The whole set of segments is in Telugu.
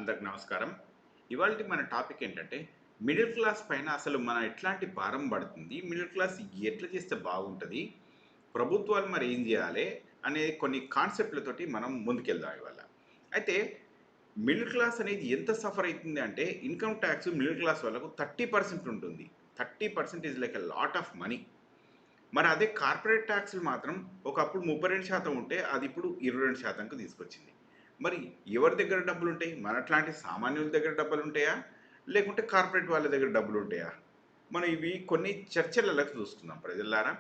అందరికి నమస్కారం. ఇవాల్టి మన టాపిక్ ఏంటంటే, మిడిల్ క్లాస్ పైన అసలు మన ఎట్లాంటి భారం పడుతుంది? మిడిల్ క్లాస్ ఎట్లా చేస్తే బాగుంటది? ప్రభుత్వాలు మరి ఏం జేయాలే? అనే కొన్ని కాన్సెప్ట్‌లతోటి మనం ముందుకెళ్దాం ఇవాళ. అయితే మిడిల్ క్లాస్ అనేది ఎంత సఫర్ అయితుంది అంటే, ఇన్‌కమ్ టాక్స్ మిడిల్ క్లాస్ వాళ్ళకు 30% ఉంటుంది. 30% is like a lot of money. మరి అదే కార్పొరేట్ ట్యాక్స్‌లు మాత్రం ఒకప్పుడు 32% ఉంటే అది ఇప్పుడు 22%కి తీసుకొచ్చింది. మరి ఎవరి దగ్గర డబ్బులుంటాయి? మనట్లాంటి సామాన్యుల దగ్గర డబ్బులుంటాయా? లేకుంటే కార్పొరేట్ వాళ్ళ దగ్గర డబ్బులుంటాయా? మనం ఇవి కొన్ని చర్చలలోకి చూస్తున్నాం ప్రజల్లారా.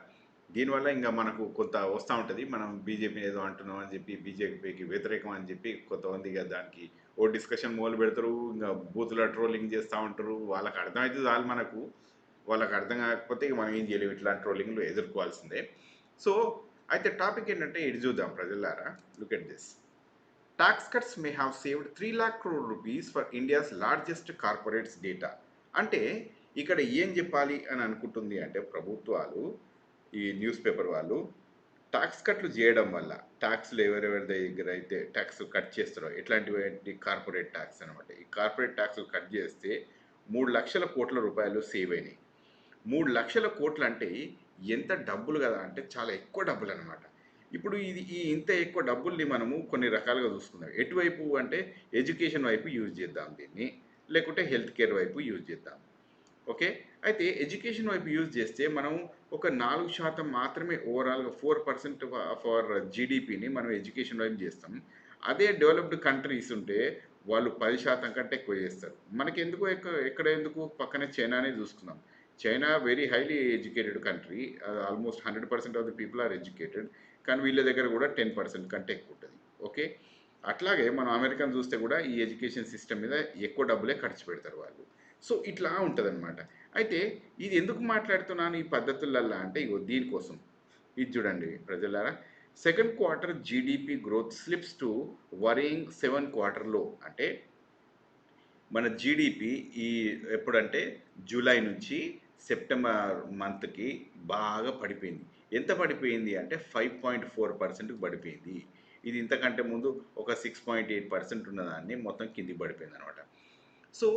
దీనివల్ల ఇంగ మనకు కొంత వస్తా ఉంటది. మనం బీజేపీని ఏదో అంటున్నాం అని చెప్పి, బీజేపీకి వ్యతిరేకం అని చెప్పి కొంతమంది ఇగ దానికి ఓ డిస్కషన్ మొదలుపెడతారు. ఇంగ బూతుల ట్రోలింగ్ చేస్తా ఉంటారు. వాళ్ళకి అర్థమైతే చాలు మనకు. వాళ్ళకి అర్థం కాకపోతే ఇక మనం ఏం చేయలేము. ఇట్లాంటి ట్రోలింగ్‌లు ఎదుర్కోవాల్సిందే. సో, అయితే టాపిక్ ఏంటంటే ఇటు చూద్దాం ప్రజల్లారా. Look at this. Tax cuts may have saved 3,00,000 crore rupees for India's largest corporates data. అంటే ఇక్కడ ఏం చెప్పాలి అని అనుకుంటుంది అంటే ప్రభుత్వాలు, ఈ న్యూస్ పేపర్ వాళ్ళు టాక్స్ కట్లు చేయడం వల్ల టాక్స్‌లు ఎవరెవరి దగ్గర అయితే టాక్స్ కట్ చేస్తారో ఎట్లాంటివి కార్పొరేట్ టాక్స్ అనమాట. ఈ కార్పొరేట్ టాక్స్‌లు కట్ చేస్తే 3,00,000 కోట్ల సేవ్ అయినాయి. 3,00,000 కోట్లు అంటే ఎంత డబ్బులు కదా అంటే చాలా ఎక్కువ డబ్బులనమాట. ఇప్పుడు ఇది ఇంత ఎక్కువ డబ్బుల్ని మనము కొన్ని రకాలుగా చూసుకుందాం. ఎటువైపు అంటే ఎడ్యుకేషన్ వైపు యూజ్ చేద్దాం దీన్ని. లేకుంటే హెల్త్ కేర్ వైపు యూజ్ చేద్దాం. ఓకే. అయితే ఎడ్యుకేషన్ వైపు యూజ్ చేస్తే మనం ఒక 4% మాత్రమే ఓవరాల్‌గా 4% ఫర్ జీడీపీని మనం ఎడ్యుకేషన్ వైపు చేస్తాం. అదే డెవలప్డ్ కంట్రీస్ ఉంటే వాళ్ళు 10% కంటే ఎక్కువ చేస్తారు. మనకెందుకు ఎక్కడ ఎందుకు పక్కనే చైనానే చూసుకుందాం. China very highly educated country. Almost 100% of the people are educated. కానీ వీళ్ళ దగ్గర కూడా 10% కంటే ఎక్కువ ఉంటది. ఓకే. అట్లాగే మనం అమెరికాను చూస్తే కూడా ఈ ఎడ్యుకేషన్ సిస్టమ్ మీద ఎక్కువ డబ్బులే ఖర్చు పెడతారు వాళ్ళు. సో, ఇట్లా ఉంటదనమాట. అయితే ఇది ఎందుకు మాట్లాడుతున్నాను ఈ పద్ధతులల్లా అంటే ఇగో దీనికోసం. ఇది చూడండి ప్రజలారా. Second quarter GDP growth slips to worrying 7 quarter లో. అంటే మన జీడీపీ ఈ ఎప్పుడంటే జూలై నుంచి సెప్టెంబర్ మంత్‌కి బాగా పడిపోయింది. ఎంత పడిపోయింది అంటే 5.4%కి పడిపోయింది. ఇది ఇంతకంటే ముందు ఒక 6.8% ఉన్నదాన్ని మొత్తం కిందకి పడిపోయిందనమాట. సో,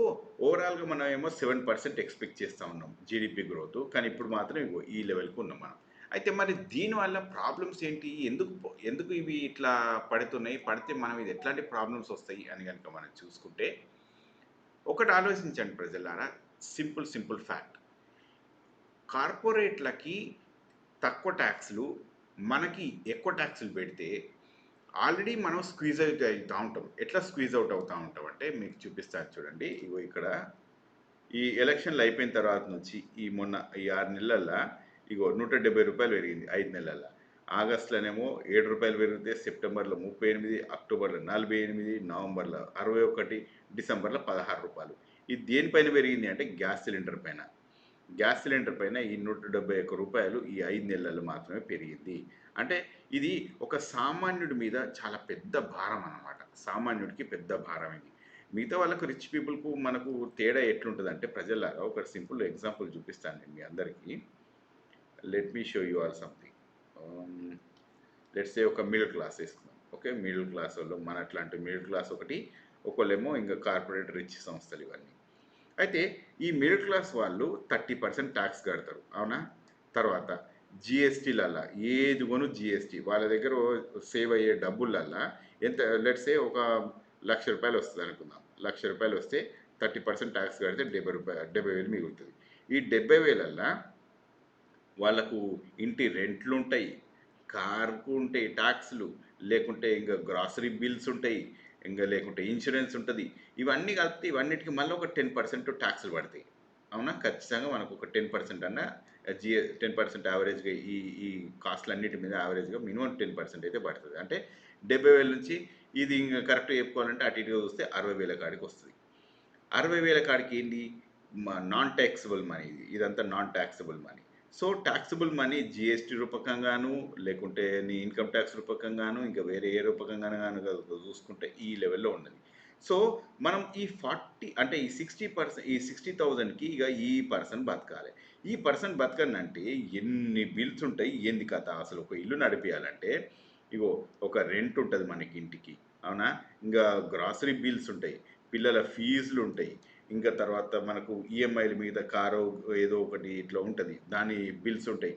ఓవరాల్‌గా మనమేమో 7% ఎక్స్‌పెక్ట్ చేస్తా ఉన్నాం జీడీపీ గ్రోత్. కానీ ఇప్పుడు మాత్రం ఇగో ఈ లెవెల్‌కి ఉన్నాం మనం. అయితే మరి దీనివల్ల ప్రాబ్లమ్స్ ఏంటి? ఎందుకు ఇవి ఇట్లా పడుతున్నాయి? పడితే మనం ఇది ఎట్లాంటి ప్రాబ్లమ్స్ వస్తాయి అని గనుక మనం చూసుకుంటే, ఒకటి ఆలోచించండి ప్రజలారా. Simple fact. కార్పొరేట్‌లకి తక్కువ ట్యాక్స్‌లు, మనకి ఎక్కువ ట్యాక్స్‌లు పెడితే ఆల్రెడీ మనం స్క్వీజ్ అవుట్ అయితా ఉంటాం. ఎట్లా స్క్వీజ్ అవుట్ అవుతా ఉంటాం అంటే మీకు చూపిస్తాను చూడండి. ఇగో ఇక్కడ ఈ ఎలక్షన్‌లు అయిపోయిన తర్వాత నుంచి ఈ 6 నెలల్లో ఇగో రూ. 170 పెరిగింది 5 నెలల్లో. ఆగస్ట్‌లోనేమో రూ. 7 పెరిగితే, సెప్టెంబర్‌లో 38, అక్టోబర్‌లో 48, నవంబర్‌లో 61, డిసెంబర్‌లో రూ. 16. ఇది దేనిపైన పెరిగింది అంటే గ్యాస్ సిలిండర్ పైన. గ్యాస్ సిలిండర్ పైన ఈ రూ. 171 ఈ 5 నెలల్లో మాత్రమే పెరిగింది. అంటే ఇది ఒక సామాన్యుడి మీద చాలా పెద్ద భారం అన్నమాట. సామాన్యుడికి పెద్ద భారం ఇది. మిగతా వాళ్ళకు రిచ్ పీపుల్‌కు మనకు తేడా ఎట్లుంటదంటే ప్రజల్లారా ఒక సింపుల్ ఎగ్జాంపుల్ చూపిస్తాను నేను మీ అందరికీ. Let me show you all something. ఆహ్, లెట్స్ సే ఒక మిడిల్ క్లాస్ తీసుకుందాం. ఓకే. మిడిల్ క్లాసోళ్ళు మనట్లాంటి మిడిల్ క్లాస్ ఒకటి, ఒకళ్ళేమో ఇంక కార్పొరేట్ రిచ్ సంస్థలు ఇవన్నీ. అయితే ఈ మిడిల్ క్లాస్ వాళ్ళు 30% ట్యాక్స్ కడతారు. అవునా? తర్వాత జీఎస్టీలల్లా ఏది కొను జీఎస్టీ. వాళ్ళ దగ్గర సేవ్ అయ్యే డబ్బులల్లా ఎంత లెట్స్ సే ఒక రూ. 1,00,000 వస్తదనుకుందాం. రూ. 1,00,000 వస్తే 30% ట్యాక్స్ కడితే రూ. 70,000 మిగులుతది. ఈ 70,000 వాళ్ళకు ఇంటి రెంట్లుంటాయి, కార్‌కు ఉంటాయి టాక్స్‌లు, లేకుంటే ఇంక గ్రాసరీ బిల్స్ ఉంటాయి, ఇంగ లేకుంటే ఇన్స్యూరెన్స్ ఉంటది. ఇవన్నీ కలిపితే ఇవన్నిటికి మళ్ళీ ఒక 10% టాక్స్‌లు పడతాయి. అవునా? ఖచ్చితంగా మనకు ఒక 10% అన్నా 10% యావరేజ్‌గా ఈ ఈ కాస్ట్‌లన్నిటి మీద యావరేజ్‌గా మినిమమ్ 10% అయితే పడతది. అంటే 70,000 నుంచి ఇది ఇంగ కరెక్ట్‌గా చెప్పుకోవాలంటే అటు ఇటుగా చూస్తే 60,000 కాడికొస్తది. 60,000 కాడికి ఏంటి? నాన్ టాక్సబుల్ మనీ ఇది. ఇదంతా non taxable money. So, taxable money GST రూపకంగాను, లేకుంటే నీ ఇన్‌కమ్ టాక్స్ రూపకంగాను, ఇంకా వేరే ఏ రూపకంగాను గనుక చూసుకుంటే ఈ లెవెల్‌లో ఉన్నది. సో, మనం ఈ 40 అంటే ఈ 60,000కి ఇగ ఈ పర్సన్ బతకాలి. ఈ పర్సన్ బతకనంటే ఎన్ని బిల్స్ ఉంటాయి, ఏంది కథ? అసలు ఒక ఇల్లు నడిపియాలంటే, ఇగో ఒక రెంట్ ఉంటది మనకి ఇంటికి. అవునా? ఇంగా గ్రాసరీ బిల్స్ ఉంటాయి. పిల్లల ఫీజులు ఉంటాయి. ఇంకా తర్వాత మనకు ఈఎంఐల మీద కారో ఏదో ఒకటి ఇట్లా ఉంటుంది, దాని బిల్స్ ఉంటాయి.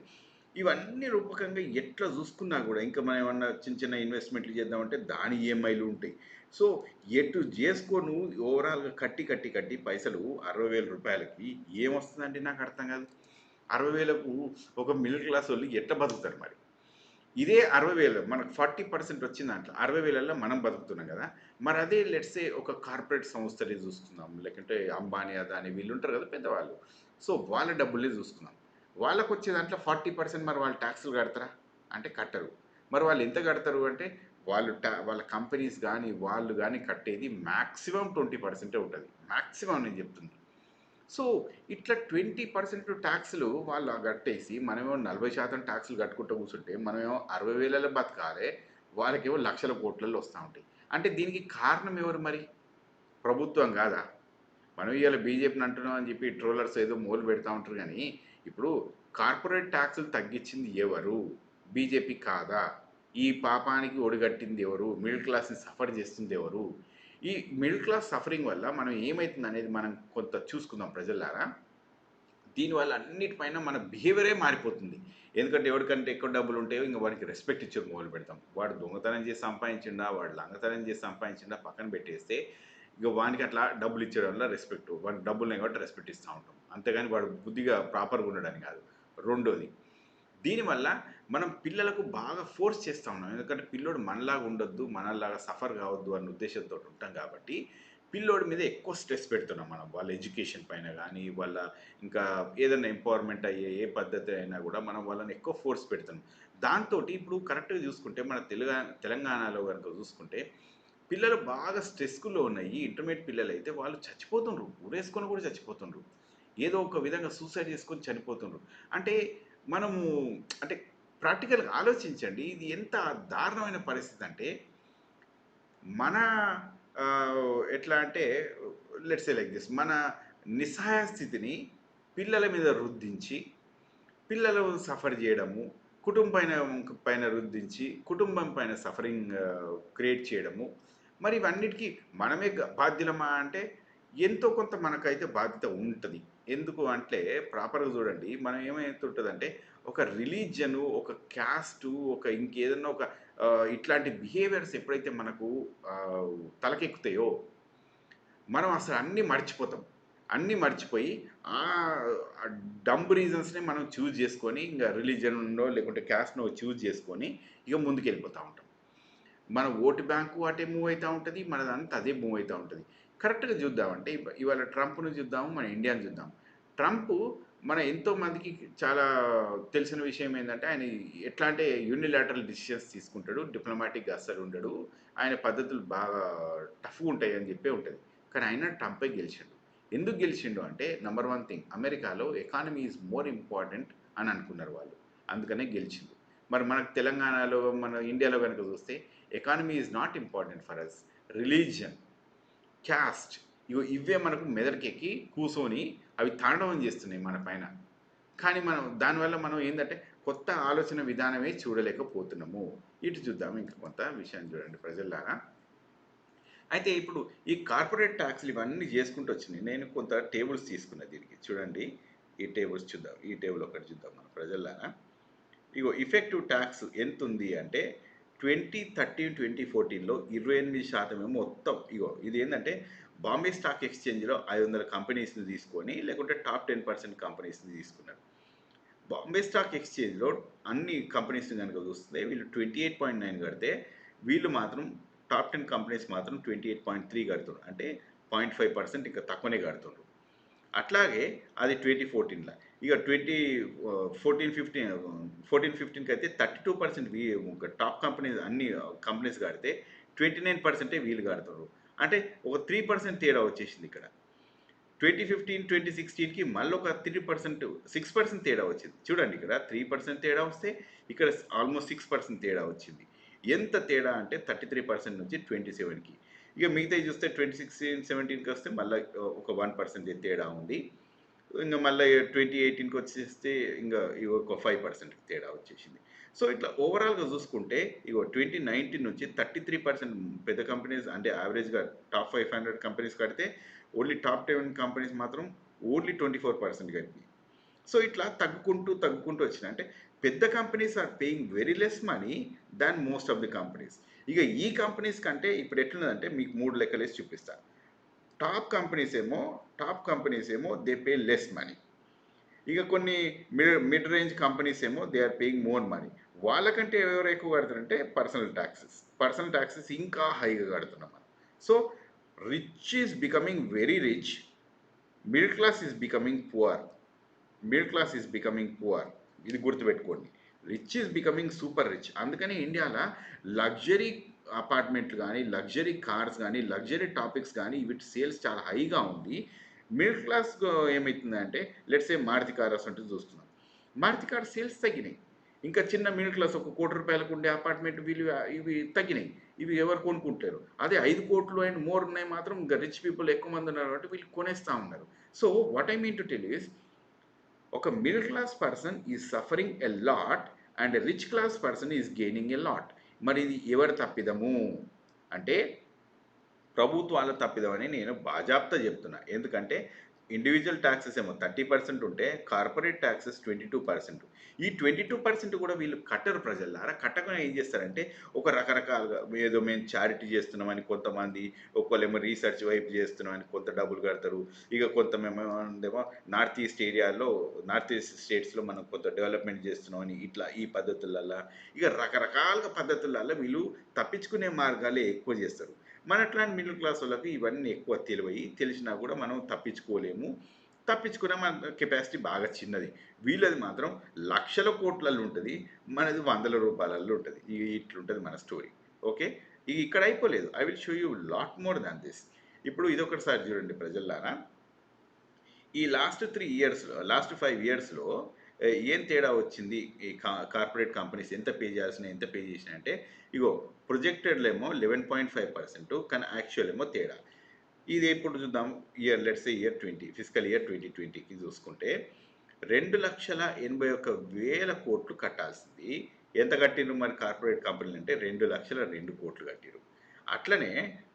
ఇవన్నీ రూపకంగా ఎట్లా చూసుకున్నా కూడా ఇంకా మనం ఏమన్నా చిన్న చిన్న ఇన్వెస్ట్మెంట్లు చేద్దామంటే దాని ఈఎంఐలు ఉంటాయి. సో ఎటు చేసుకో నువ్వు ఓవరాల్గా కట్టి కట్టి కట్టి పైసలు 60,000 రూపాయలకి ఏమొస్తుందండి నాకు అర్థం కాదు. 60,000కు ఒక మిడిల్ క్లాస్ వాళ్ళు ఎట్లా బతుకుతారు మరి? ఇదే 60,000 మనకు 40% వచ్చిన దాంట్లో 60,000లో మనం బతుకుతున్నాం కదా. మరి అదే లెట్సే ఒక కార్పొరేట్ సంస్థని చూసుకుందాం, లేకుంటే అంబానీ అదాని వీళ్ళు ఉంటారు కదా పెద్దవాళ్ళు. సో వాళ్ళ డబ్బులే చూసుకుందాం. వాళ్ళకు వచ్చే దాంట్లో 40% మరి వాళ్ళు ట్యాక్సులు కడతారా అంటే కట్టరు. మరి వాళ్ళు ఎంత కడతారు అంటే వాళ్ళ కంపెనీస్ కానీ వాళ్ళు కానీ కట్టేది మ్యాక్సిమం 20% ఉంటుంది, మ్యాక్సిమం నేను చెప్తుంది. సో ఇట్లా 20% ట్యాక్స్‌లు వాళ్ళు కట్టేసి, మనమేమో 40% ట్యాక్స్‌లు కట్టుకుంటూ కూర్చుంటే, మనమేమో 60,000లో బతకాలే. వాళ్ళకేమో లక్షల కోట్లల్లో వస్తా ఉంటాయి. అంటే దీనికి కారణం ఎవరు మరి? ప్రభుత్వం కాదా? మనం ఇవాళ బీజేపీని అంటున్నాం అని చెప్పి ట్రోలర్స్ ఏదో మొదలు పెడతా ఉంటారు కానీ, ఇప్పుడు కార్పొరేట్ ట్యాక్స్‌లు తగ్గించింది ఎవరు? బీజేపీ కాదా? ఈ పాపానికి ఒడిగట్టింది ఎవరు? మిడిల్ క్లాస్‌ని సఫర్ చేస్తుంది ఎవరు? ఈ మిడిల్ క్లాస్ సఫరింగ్ వల్ల మనం ఏమైతుందనేది మనం కొంత చూసుకుందాం ప్రజల్లారా. దీనివల్ల అన్నిటిపైన మన బిహేవియరే మారిపోతుంది. ఎందుకంటే ఎవడికంటే ఎక్కువ డబ్బులు ఉంటాయో ఇంక వాడికి రెస్పెక్ట్ ఇచ్చేది మొదలు పెడతాం. వాడు దొంగతనం చేసి సంపాదించిండా, వాడు లంగతనం చేసి సంపాదించిండా పక్కన పెట్టేస్తే, ఇక వానికి అట్లా డబ్బులు ఇచ్చేయడంలో రెస్పెక్ట్. వాడికి డబ్బులున్నాయి కాబట్టి రెస్పెక్ట్ ఇస్తా ఉంటాం. అంతేగాని వాడు బుద్ధిగా ప్రాపర్‌గా ఉండడని కాదు. రెండోది, దీనివల్ల మనం పిల్లలకు బాగా ఫోర్స్ చేస్తా ఉన్నాం. ఎందుకంటే పిల్లోడు మనలాగా ఉండొద్దు, మనలాగా సఫర్ కావద్దు అన్న ఉద్దేశ్యంతో ఉంటాం కాబట్టి, పిల్లోడి మీద ఎక్కువ స్ట్రెస్ పెడుతున్నాం మనం. వాళ్ళ ఎడ్యుకేషన్ పైన గానీ, వాళ్ళ ఇంకా ఏదైనా ఎంపవర్‌మెంట్ అయ్యే ఏ పద్ధతి అయినా గూడా మనం వాళ్ళని ఎక్కువ ఫోర్స్ పెడుతున్నాం. దాంతోటి ఇప్పుడు కరెక్ట్‌గా చూసుకుంటే మన తెలంగాణలో గనుక చూసుకుంటే, పిల్లలు బాగా స్ట్రెస్‌కు లోనయ్యి ఇంటర్మీడియేట్ పిల్లలైతే వాళ్ళు చచ్చిపోతుండ్రు. ఉరేసుకొని కూడా చచ్చిపోతుండ్రు. ఏదో ఒక విధంగా సూసైడ్ చేసుకొని చనిపోతుండ్రు. అంటే మనము అంటే ప్రాక్టికల్‌గా ఆలోచించండి. ఇది ఎంత దారుణమైన పరిస్థితి అంటే, మన ఎట్లా అంటే లెట్స్ సే లైక్ దిస్, మన నిస్సహాయ స్థితిని పిల్లల మీద రుద్దించి, పిల్లలు సఫర్ చేయడము, కుటుంబం పైన రుద్దించి, కుటుంబం పైన సఫరింగ్ క్రియేట్ చేయడము. మరి ఇవన్నిటికి మనమే బాధ్యులమా అంటే, ఎంతో కొంత మనకైతే బాధ్యత ఉంటది. ఎందుకు అంటే ప్రాపర్‌గా చూడండి. మనం ఏమైతుంటదంటే, ఒక రిలీజియను, ఒక క్యాస్టు, ఒక ఇంకేదన్నా ఒక ఇట్లాంటి బిహేవియర్స్ ఎప్పుడైతే మనకు తలకెక్కుతాయో, మనం అసలు అన్నీ మర్చిపోతాం. అన్నీ మర్చిపోయి ఆహ్, డంబ్ రీజన్స్‌ని మనం చూజ్ చేసుకొని, ఇంగ రిలీజియన్‌నో లేకుంటే క్యాస్ట్‌నో చూజ్ చేసుకొని, ఇగ ముందుకెళ్ళిపోతా ఉంటాం. మన ఓటు బ్యాంకు అటే మూవ్ అయితా ఉంటది. మనదంతా అదే మూవ్ అయితా ఉంటది. కరెక్ట్‌గా చూద్దామంటే ఇవాళ ట్రంప్‌ని చూద్దాము, మన ఇండియాని చూద్దాం. ట్రంపు మన ఎంతో మందికి చాలా తెలిసిన విషయం ఏందంటే, ఆయన ఎట్లా అంటే యూనిలాటరల్ డెసిషన్స్ తీసుకుంటాడు. డిప్లొమాటిక్‌గా అస్సలు ఉండడు. ఆయన పద్ధతులు బాగా టఫ్‌గా ఉంటాయని చెప్పే ఉంటది. కానీ అయినా ట్రంపే గెలిచిండు. ఎందుకు గెలిచిండు అంటే నంబర్ 1 థింగ్, అమెరికాలో ఎకానమీ ఈజ్ మోర్ ఇంపార్టెంట్ అని అనుకున్నారు వాళ్ళు. అందుకనే గెలిచిండు. మరి మనకు తెలంగాణలో, మన ఇండియాలో గనుక చూస్తే economy is not important for us. Religion, caste, ఇవే మనకు మెదడుకెక్కి కూసోని అవి తాండవం చేస్తున్నాయి మన పైన. కానీ మనం దానివల్ల మనం ఏందంటే కొత్త ఆలోచన విధానమే చూడలేకపోతున్నాము. ఇటు చూద్దాం ఇంకా కొంత విషయాన్ని చూడండి ప్రజల్లారా. అయితే ఇప్పుడు ఈ కార్పొరేట్ ట్యాక్స్‌లు ఇవన్నీ చేసుకుంటూ వచ్చినాయి. నేను కొంత టేబుల్స్ తీసుకున్నా దీనికి. చూడండి, ఈ టేబుల్స్ చూద్దాం. ఈ టేబుల్ ఒకటి చూద్దాం మన ప్రజల్లారా. ఇగో ఇఫెక్టివ్ ట్యాక్స్ ఎంతుంది అంటే 2013, 2014లో 28% ఏమో మొత్తం. ఇగో ఇదేందంటే బాంబే స్టాక్ ఎక్స్‌చేంజ్‌లో 500 కంపెనీస్‌ని తీసుకొని, లేకుంటే టాప్ 10% కంపెనీస్‌ని తీసుకున్నారు. బాంబే స్టాక్ ఎక్స్‌చేంజ్‌లో అన్ని కంపెనీస్‌ని గనుక చూస్తే వీళ్ళు 28.9 కడితే, వీళ్ళు మాత్రం టాప్ 10 కంపెనీస్ మాత్రం 28.3 కడుతున్నారు. అంటే 0.5% ఇంకా తక్కువనే కడుతుండ్రు. అట్లాగే అది 2014ల. ఇక 14, 15 అయితే 32% టాప్ కంపెనీస్ అన్ని కంపెనీస్ కడితే 29% వీళ్ళు కడుతుర్రు. అంటే ఒక 3% తేడా వచ్చేసింది ఇక్కడ. 2015, 2016కి మళ్ళొక 3%, 6% తేడా వచ్చింది. చూడండి, ఇక్కడ 3% తేడా వస్తే, ఇక్కడ ఆల్మోస్ట్ 6% తేడా వచ్చింది. ఎంత తేడా అంటే 33% నుంచి 27కి. ఇక మిగతాయి చూస్తే 2016, 17కి వస్తే మళ్ళా ఒక 1% తేడా ఉంది. ఇంక మళ్ళా 2018కి వచ్చేస్తే ఇంక ఒక 5% తేడా వచ్చేసింది. సో ఇట్లా ఓవరాల్గా చూసుకుంటే ఇగో 2019 నుంచి 33% పెద్ద కంపెనీస్ అంటే యావరేజ్గా టాప్ 500 కంపెనీస్ కడితే ఓన్లీ టాప్ 10 కంపెనీస్ మాత్రం ఓన్లీ 24% కట్టినాయి. సో ఇట్లా తగ్గుకుంటూ తగ్గుకుంటూ వచ్చినాయి. అంటే పెద్ద companies are paying very less money than most of the companies. ఇక ఈ కంపెనీస్ కంటే ఇప్పుడు ఎట్లున్నదంటే మీకు 3 లెక్కలేసి చూపిస్తా. టాప్ కంపెనీస్ ఏమో దే పే లెస్ మనీ. ఇక కొన్ని మిడ్ రేంజ్ కంపెనీస్ ఏమో they are paying more money. వాళ్ళకంటే ఎవరు ఎక్కువ కడతారంటే పర్సనల్ ట్యాక్సెస్ ఇంకా హైగా కడుతున్నాం మనం. So rich is becoming very rich, middle class is becoming poor. ఇది గుర్తుపెట్టుకోండి. Rich is becoming super rich. అందుకని ఇండియాలో లగ్జరీ అపార్ట్మెంట్లు కానీ, లగ్జరీ కార్స్ కానీ, లగ్జరీ టాపిక్స్ కానీ వీటి సేల్స్ చాలా హైగా ఉంది. మిడిల్ క్లాస్ ఏమవుతుందంటే లెట్స్ ఏ మారుతి కార్ అసలు చూస్తున్నాం. మారుతి కార్ సేల్స్ తగ్గినాయి. ఇంకా చిన్న మిడిల్ క్లాస్ ఒక ₹1,00,00,000 ఉండే అపార్ట్మెంట్ విలువ ఇవి తగ్గినాయి. ఇవి ఎవరు కొనుక్కుంటారు? అదే 5 కోట్లు అండ్ మోర్ ఉన్నాయి మాత్రం ఇంకా రిచ్ పీపుల్ ఎక్కువ మంది ఉన్నారు కాబట్టి వీళ్ళు కొనేస్తూ ఉన్నారు. So what I mean to tell is ఒక middle class person is suffering a lot and rich class person is gaining a lot. మరి ఇది ఎవరు తప్పిదము అంటే ప్రభుత్వాల తప్పిదమని నేను బాజాప్తా చెప్తున్నా. ఎందుకంటే ఇండివిజువల్ ట్యాక్సెస్ ఏమో 30% ఉంటే కార్పొరేట్ ట్యాక్సెస్ 22%. ఈ 22% కూడా వీళ్ళు కట్టరు ప్రజలారా. కట్టకుండా ఏం చేస్తారంటే ఒక రకరకాలుగా ఏదో మేము చారిటీ చేస్తున్నామని కొంతమంది, ఒకళ్ళేమో రీసెర్చ్ వైపు చేస్తున్నామని కొంత డబ్బులు కడతారు. ఇక కొంతమేమో నార్త్ ఈస్ట్ స్టేట్స్లో మనం కొంత డెవలప్మెంట్ చేస్తున్నామని ఇట్లా ఈ పద్ధతులల్లో ఇక రకరకాలుగా పద్ధతులలో వీళ్ళు తప్పించుకునే మార్గాలే ఎక్కువ చేస్తారు. మన అట్లాంటి మిడిల్ క్లాస్ వాళ్ళకి ఇవన్నీ ఎక్కువ తెలిసినా కూడా మనం తప్పించుకునే మన కెపాసిటీ బాగా చిన్నది. వీళ్ళది మాత్రం లక్షల కోట్లలో ఉంటుంది, మనది వందల రూపాయలలో ఉంటుంది. ఇట్లుంటుంది మన స్టోరీ. ఓకే, ఇక్కడ అయిపోలేదు. I will show you lot more than this. ఇప్పుడు ఇదొకటిసారి చూడండి ప్రజల్లారా. ఈ లాస్ట్ 5 ఇయర్స్లో ఏం తేడా వచ్చింది? ఈ కార్పొరేట్ కంపెనీస్ ఎంత పే చేసినాయి అంటే ఇగో ప్రొజెక్టెడ్లో ఏమో 11.5%, కానీ యాక్చువల్ ఏమో తేడా. ఇది ఎప్పుడు చూద్దాం? ఇయర్ 20 ఫిజికల్ ఇయర్ 2020కి చూసుకుంటే 2,81,000 కోట్లు కట్టాల్సింది ఎంత కట్టిరు మరి కార్పొరేట్ కంపెనీలు అంటే 2,02 కోట్లు కట్టిరు. అట్లనే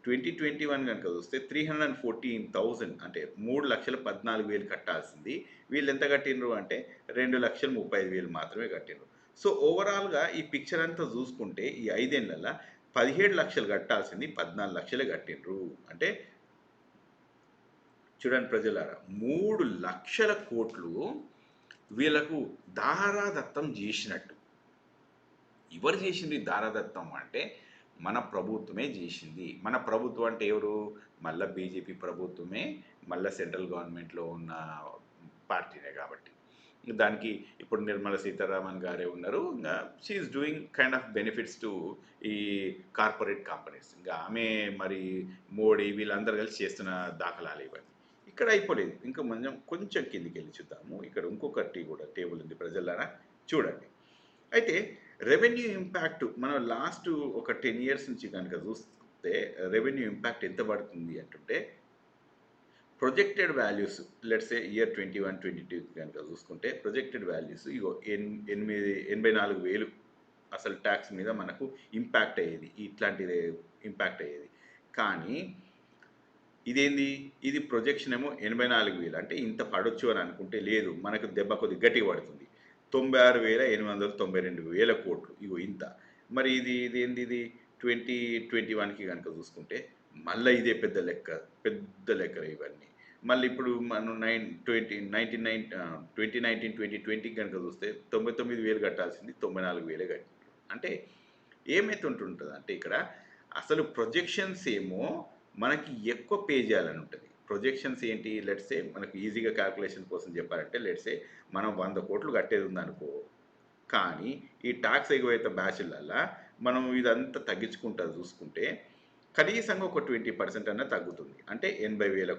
2021 కనుక చూస్తే 314,000 అంటే 3,14,000 కట్టాల్సింది వీళ్ళు ఎంత కట్టినరు అంటే 2,35,000 మాత్రమే కట్టినరు. సో ఓవరాల్గా ఈ పిక్చర్ అంతా చూసుకుంటే ఈ 5 ఏళ్లలో 17 లక్షలు కట్టాల్సింది 14 లక్షలే కట్టినరు. అంటే చూడండి ప్రజలారా, 3 లక్షల కోట్లు వీళ్ళకు దారాదత్తం చేసినట్టు. ఎవరు చేసింది దారాదత్తం అంటే మన ప్రభుత్వమే చేసింది. మన ప్రభుత్వం అంటే ఎవరు? మళ్ళీ బీజేపీ ప్రభుత్వమే, మళ్ళీ సెంట్రల్ గవర్నమెంట్లో ఉన్న పార్టీనే కాబట్టి దానికి ఇప్పుడు నిర్మలా సీతారామన్ గారే ఉన్నారు. ఇంకా she is doing kind of benefits to ఈ కార్పొరేట్ కంపెనీస్. ఇంకా ఆమె మరి మోడీ వీళ్ళందరూ కలిసి చేస్తున్న దాఖలాలు ఇవన్నీ. ఇక్కడ అయిపోలేదు, ఇంకా కొంచెం కిందికి వెళ్ళి చూద్దాము. ఇక్కడ ఇంకొకటి కూడా టేబుల్ ఉంది ప్రజలారా, చూడండి. అయితే రెవెన్యూ ఇంపాక్ట్ మనం లాస్ట్ ఒక 10 ఇయర్స్ నుంచి కనుక చూస్తే రెవెన్యూ ఇంపాక్ట్ ఎంత పడుతుంది అంటుంటే projected values let's A year 21-22 కనుక చూసుకుంటే ప్రొజెక్టెడ్ వాల్యూస్ ఇగో 84,000 అసలు ట్యాక్స్ మీద మనకు ఇంపాక్ట్ అయ్యేది, ఇట్లాంటిది ఇంపాక్ట్ అయ్యేది. కానీ ఇదేంది? ఇది ప్రొజెక్షన్ ఏమో 84,000 అంటే ఇంత పడొచ్చు అని అనుకుంటే లేదు, మనకు దెబ్బ కొద్ది గట్టిగా పడుతుంది. 96,892 కోట్లు ఇగో ఇంత. మరి ఇది ఏంది? ఇది 2021కి కనుక చూసుకుంటే మళ్ళీ ఇదే పెద్ద లెక్కలు ఇవన్నీ. మళ్ళీ ఇప్పుడు మనం 2019-2020 కనుక చూస్తే 99,000 కట్టాల్సింది 94,000 కట్టారు. అంటే ఏమైతుంటుంటుంది అంటే ఇక్కడ అసలు ప్రొజెక్షన్స్ ఏమో మనకి ఎక్కువ పే చేయాలని ఉంటుంది. ప్రొజెక్షన్స్ ఏంటి? లెట్సే మనకు ఈజీగా క్యాల్కులేషన్ కోసం చెప్పాలంటే లెట్సే మనం 100 కోట్లు కట్టేది ఉందనుకో, కానీ ఈ ట్యాక్స్ ఎగువైతే బ్యాచ్లల్లో మనం ఇదంతా తగ్గించుకుంటా చూసుకుంటే కనీసంగా ఒక 20% అన్న తగ్గుతుంది. అంటే 80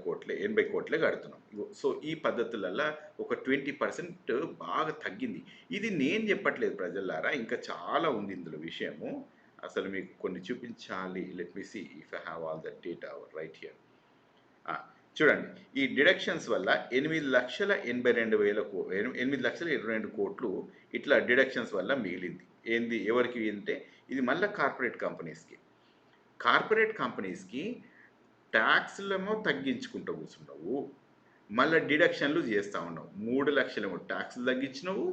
కోట్లే కడుతున్నాం. సో ఈ పద్ధతులలో ఒక 20% బాగా తగ్గింది. ఇది నేను చెప్పట్లేదు ప్రజలారా, ఇంకా చాలా ఉంది ఇందులో విషయము. అసలు మీకు కొన్ని చూపించాలి. Let me see if I have all that data right here. చూడండి, ఈ డిడక్షన్స్ వల్ల 8,82,000 కోట్లు ఇట్లా డిడక్షన్స్ వల్ల మిగిలింది. ఏంది ఎవరికి అంటే ఇది మళ్ళీ కార్పొరేట్ కంపెనీస్కి ట్యాక్స్లేమో తగ్గించుకుంటూ కూర్చున్నావు, మళ్ళీ డిడక్షన్లు చేస్తూ ఉన్నావు. 3 లక్షలేమో ట్యాక్స్లు తగ్గించినవు,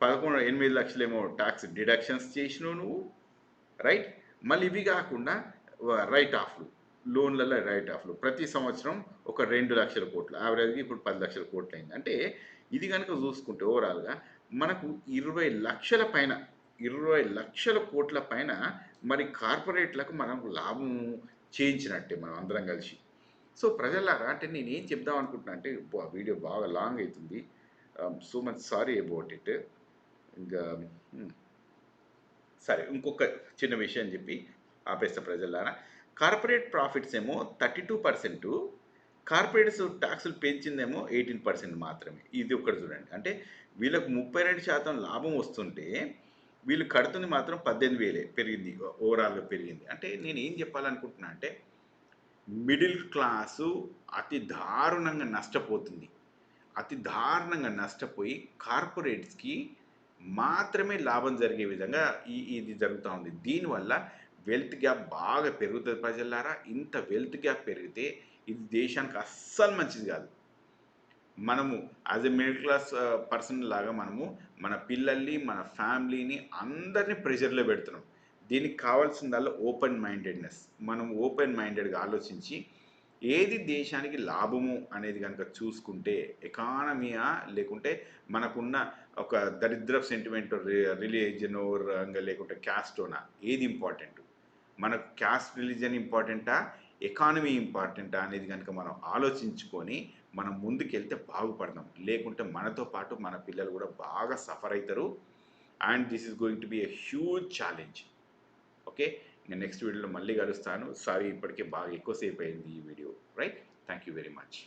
8 లక్షలేమో ట్యాక్స్ డిడక్షన్స్ చేసినావు నువ్వు, రైట్. మళ్ళీ ఇవి కాకుండా రైట్ ఆఫ్లు, లోన్లలో రైట్ ఆఫ్లు ప్రతి సంవత్సరం ఒక 2 లక్షల కోట్లు, యావరేజ్గా ఇప్పుడు 10 లక్షల కోట్లు అయింది. అంటే ఇది కనుక చూసుకుంటే ఓవరాల్గా మనకు 20 లక్షల కోట్ల పైన మరి కార్పొరేట్లకు మనం లాభం చేయించినట్టే మనం అందరం కలిసి. సో ప్రజలారా, అంటే నేను ఏం చెప్దాం అనుకుంటున్నా అంటే, వీడియో బాగా లాంగ్ అవుతుంది. So much sorry about it. ఇంకా సరే, ఇంకొక చిన్న విషయం చెప్పి ఆపేస్తా ప్రజలారా. కార్పొరేట్ ప్రాఫిట్స్ ఏమో 32%, కార్పొరేట్స్ ట్యాక్సులు పెంచిందేమో 18% మాత్రమే. ఇది ఒకటి చూడండి. అంటే వీళ్ళకు 32% లాభం వస్తుంటే వీళ్ళు కడుతుంది మాత్రం 18,000 పెరిగింది, ఓవరాల్గా పెరిగింది. అంటే నేను ఏం చెప్పాలనుకుంటున్నా అంటే, మిడిల్ క్లాసు అతి దారుణంగా నష్టపోతుంది. అతి దారుణంగా నష్టపోయి కార్పొరేట్స్కి మాత్రమే లాభం జరిగే విధంగా ఇది జరుగుతూ ఉంది. దీనివల్ల వెల్త్ గ్యాప్ బాగా పెరుగుతుంది ప్రజలారా. ఇంత వెల్త్ గ్యాప్ పెరిగితే ఇది దేశానికి అస్సలు మంచిది కాదు. మనము as a middle class person లాగా మనము మన పిల్లల్ని, మన ఫ్యామిలీని అందరినీ ప్రెషర్లో పెడుతున్నాం. దీనికి కావాల్సిందల్లా ఓపెన్ మైండెడ్నెస్. మనం ఓపెన్ మైండెడ్గా ఆలోచించి ఏది దేశానికి లాభము అనేది కనుక చూసుకుంటే, ఎకానమీయా లేకుంటే మనకున్న ఒక దరిద్ర సెంటిమెంట్, రిలీజన్, లేకుంటే క్యాస్టోనా, ఏది ఇంపార్టెంట్? మనకు క్యాస్ట్ రిలీజన్ ఇంపార్టెంటా, ఎకానమీ ఇంపార్టెంటా అనేది కనుక మనం ఆలోచించుకొని మనం ముందుకెళ్తే బాగుపడదాం. లేకుంటే మనతో పాటు మన పిల్లలు కూడా బాగా సఫర్ అవుతారు. And this is going to be a huge challenge. Okay, నేను నెక్స్ట్ వీడియోలో మళ్ళీ కలుస్తాను. సారీ, ఇప్పటికే బాగా ఎక్కువసేపు అయింది ఈ video, right. Thank you very much.